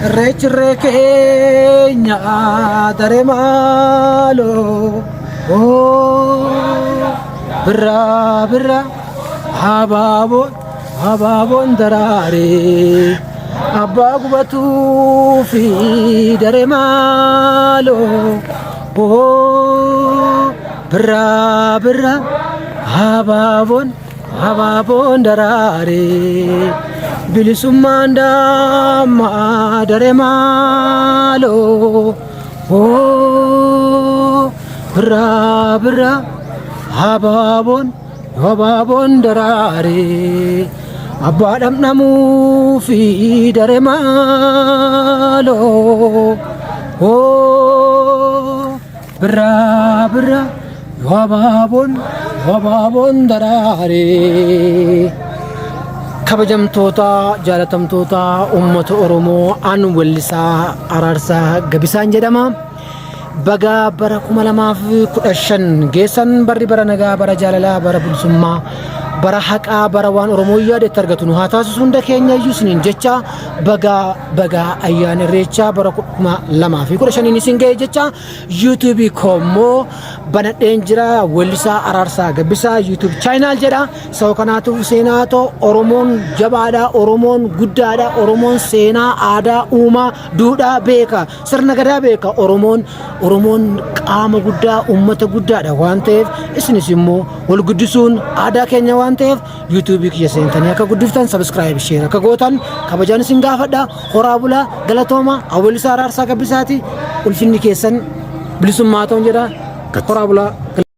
Recrekenya daremalo oh bra bra hababon darare abba gubatu fi daremalo oh bra bra hababon darare bilisumanda madare malo oh bra bra hababon darare abadam namu fi dare malo oh bra bra hababon darare kabajamtoota jaalatamtoota ummata oromoo an wallisaa araarsaa gabisaan jedhama baga bara 2015 geessan barri bara nagaa bara jaalalaa bara bilisummaa bara haqaa bara waan oromoo yaadatti argatu nu haa taasisu hunda keenya iyyuu isiniin jecha baga ayyaana irreechaa bara 2015 isin ga'e jecha yuutuubii kommoo banadheen jira wallisaa araarsaa gabbisaa yuutuub chaayinaal jedha sababa kanaatiif seenaatoo oromoon jabaadha oromoon guddaadha oromoon seenaa aadaa uumaa duudhaa beeka sirna gadaa beeka oromoon qaama guddaa ummata guddaadha waan ta'eef isinis immoo wal guddisuun aadaa keenya waan ta'eef yuutuubii kiyya seentanii akka guddiftan sabskiraayib sheer akka gootan kabajaan isin gaafadha horaa bulaa galatooma awwalisaa araarsaa gabbisaati ulfinni keessan bilisummaa ta'uun jedha horaa bulaa